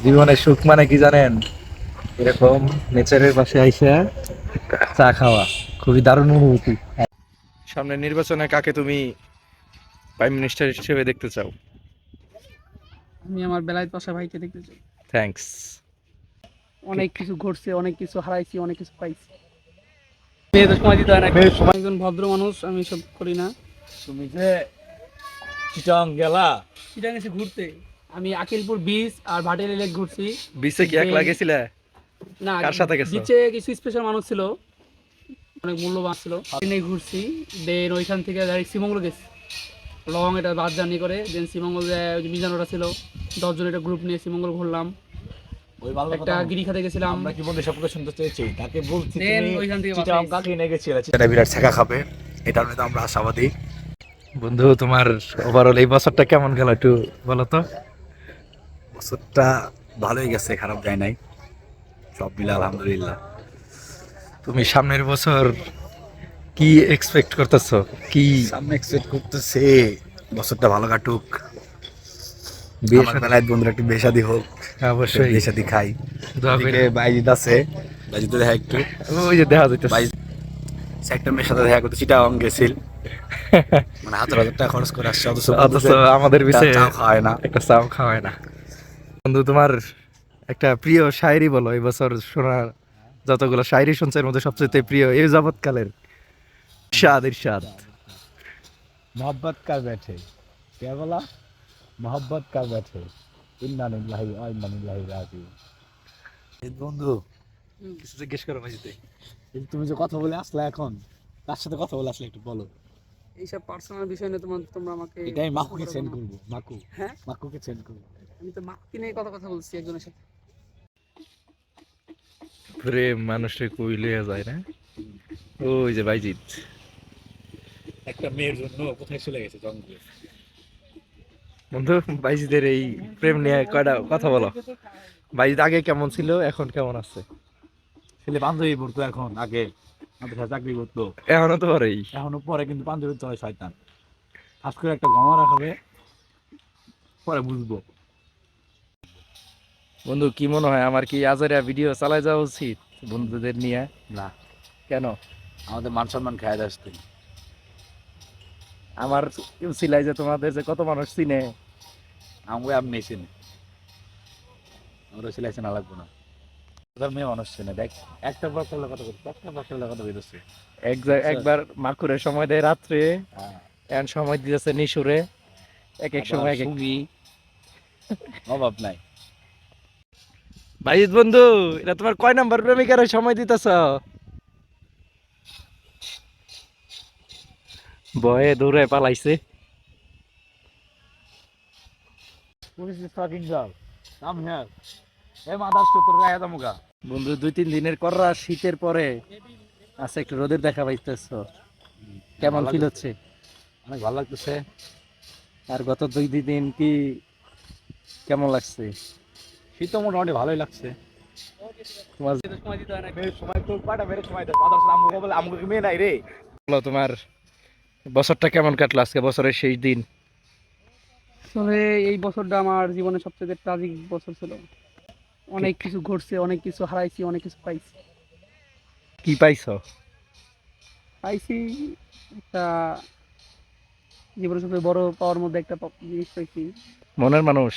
জীবনের সুখ মানে কি জানেন? এরকম নেচারের পাশে আইসা চা খাওয়া খুবই দারুণ অনুভূতি। সামনে নির্বাচনে কাকে তুমি প্রাইম মিনিস্টার হিসেবে দেখতে চাও? আমি আমার বেলায়েত পাশা ভাইকে দেখতে চাই। থ্যাঙ্কস। অনেক কিছু ঘটছে, অনেক কিছু হারাইছি, অনেক কিছু পাইছি। মেয়েদের সময় দিতে হয় না। মেয়ের সময় একজন ভদ্র মানুষ, আমি সব করি না। তুমি যে চিটাং গেলা, চিটাং গেছি ঘুরতে। আমি আকিলপুর বিচ আর ভাটিয়ালি লেক ঘুরছি। বিচে কি একলা গেছিলে? না, কার সাথে গেছো? বিচে কিছু স্পেশাল মানুষ ছিল, অনেক মূল্যবান ছিল। ট্রেনে ঘুরছি, দেন ওইখান থেকে ডাইরেক্ট শ্রীমঙ্গল গেছি। লং এটা বাস জার্নি করে, দেন শ্রীমঙ্গল মিজানোরা ছিল 10 জন, একটা গ্রুপ নিয়ে শ্রীমঙ্গল ঘুরলাম। ওই ভালো একটা গিরি খাতে গেছিলাম। আমরা কি বন্ধু সবকে শুনতে চেয়েছি, তাকে বলছি দেন তুমি ওইখান থেকে চিটাং কাকে নিয়ে গেছিলে? এটা বিরাট ছেঁকা খাবে, এটার মধ্যে আমরা আশাবাদী। বন্ধু, তোমার ওভারঅল এই বছরটা কেমন গেল একটু বলো তো। বছরটা ভালোই গেছে, খারাপ যায় নাই, সব মিলে আলহামদুলিল্লাহ। তুমি সামনের বছর কি এক্সপেক্ট করতেছো? কি সামনে এক্সপেক্ট করতেছে বছরটা ভালো কাটুক, বিয়ে আমার শাদী? বেলায় বন্ধুরা একটু বিয়ে শাদী হোক, অবশ্যই বিয়ে শাদী খাই। দোয়া করি। এদিকে বাইজিৎ আছে, বাইজিৎ দেখা একটু, ওই যে দেখা যাইতেছে। বাইজিৎ একটা মেয়ের সাথে দেখা করতে চিটাগাং গেছিল, মানে হাজার হাজার টাকা খরচ করে আসছে, অথচ আমাদের পিছে চাও খাওয়ায় না। একটা চাও খাওয়ায় না। বন্ধু, তোমার একটা প্রিয় শায়রি বলো, এই বছর শোনার যতগুলো শায়রি শুনছে এর মধ্যে সবচেয়ে প্রিয় এই যাবৎকালের। ইরশাদ ইরশাদ। मोहब्बत कर बैठे क्या बोला, मोहब्बत कर बैठे इन्ना लिल्लाहि व इन्ना इलैहि राजिऊन। বন্ধু, কিছু জিজ্ঞেস করো মাঝিতে। এই তুমি যে কথা বলে আসলে এখন, তার সাথে কথা বলে আসলে একটু বলো। এইসব পার্সোনাল বিষয় নিয়ে তোমরা আমাকে এটা আমি মাকুকে সেন্ড করবো, মাকু, হ্যাঁ, মাকুকে সেন্ড করবো। আমি তো মাকে নিয়ে কথা বলছি একজনের সাথে। প্রেম মানুষের কই লইয়া যায় না। ওই যে বাইজিৎ। একটা মেয়ের জন্য কোথায় চলে গেছে জঙ্গলে। বন্ধু, বাইজিদের এই প্রেম নিয়ে কয়টা কথা বলো। বাইজিৎ আগে কেমন ছিল, এখন কেমন আছে? ছেলে পাঞ্জাবি পড়তো এখন, আগে আমাদের সাথে চাকরি করতো, এখনো তো পারেই। এখনো পরে, কিন্তু পাঞ্জাবি চলে শয়তান। খাস করে একটা গমা রাখাবে, পরে বুঝবো। বন্ধু, কি মনে হয় আমার কি আজারিয়া ভিডিও চালাই যাওয়া উচিত বন্ধুদের নিয়ে? না, কেন? আমাদের মান সম্মান খেয়ে আসতে। আমার ছিলাই যে তোমাদের যে কত মানুষ চিনে। আমাকে আমি মেশে নি, আমরা সিলেকশন না লাগবো না, ওদের মেয়ে মানুষ চেনে। দেখ একটা বছর কথা বলছে, একটা বছর কথা বেরোচ্ছে। একবার মাকুরের সময় দেয় রাত্রে, হ্যাঁ, এখন সময় দিতেছে নিশুরে। এক এক সময় এক এক। সঙ্গী অভাব নাই। বাইজিৎ বন্ধু, এটা তোমার কয় নাম্বার প্রেমিকার সময় দিতেছ? ভয়ে দৌড়ে পালাইছে। Police fucking girl, come here, এ মাদার চতুর রায় দামুগা। বন্ধু, 2-3 দিনের কররা শীতের পরে আচ্ছা একটু রোদের দেখা পাইতেছ, কেমন ফিল হচ্ছে? অনেক ভালো লাগতেছে। আর গত 2 দিন কি কেমন লাগছে? শীত তো মোটামুটি ভালোই লাগছে। তোমার সময় দিতে হয় না। মেয়ের সময় তো পাটা মেরে সময় দেয়, মাদার আমুকে বলে আমুকে মেয়ে নাই রে। বলো, তোমার বছরটা কেমন কাটলো, আজকে বছরের শেষ দিন? আসলে এই বছরটা আমার জীবনের সবচেয়ে ট্রাজিক বছর ছিল। অনেক কিছু ঘটছে, অনেক কিছু হারাইছি, অনেক কিছু পাইছি। কি পাইছো? পাইছি একটা, জীবনের সবচেয়ে বড় পাওয়ার মধ্যে একটা জিনিস পাইছি। মনের মানুষ।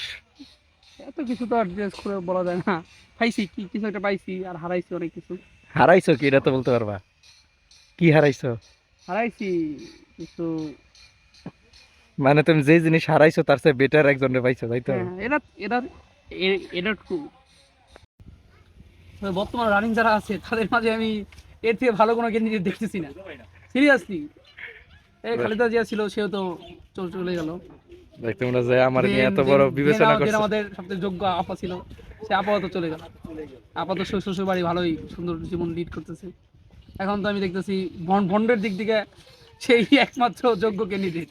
এত কিছু তো আর ড্রেস করে বলা যায় না। পাইছি কি কিছু একটা পাইছি, আর হারাইছি অনেক কিছু। হারাইছো কি, এটা তো বলতে পারবা? কি হারাইছো? হারাইছি কিছু। মানে তুমি যে জিনিস হারাইছো তার চেয়ে বেটার একজনের পাইছো, তাই তো? হ্যাঁ, এটা এটা এটা ট্রু। বর্তমান রানিং যারা আছে তাদের মাঝে আমি এর থেকে ভালো কোনো ক্যান্ডিডেট দেখতেছি না, সিরিয়াসলি। এই খালেদা জিয়া ছিল, সেও তো চলে গেল। দেখ, তোমরা যে আমার নিয়ে এত বড় বিবেচনা করছো। আমাদের সবচেয়ে যোগ্য আপা ছিল, সে আপাতত চলে গেল। আপাতত শ্বশুর বাড়ি ভালোই সুন্দর জীবন লিড করতেছে। এখন তো আমি দেখতেছি বন্ডের দিক থেকে সেই একমাত্র যোগ্য ক্যান্ডিডেট।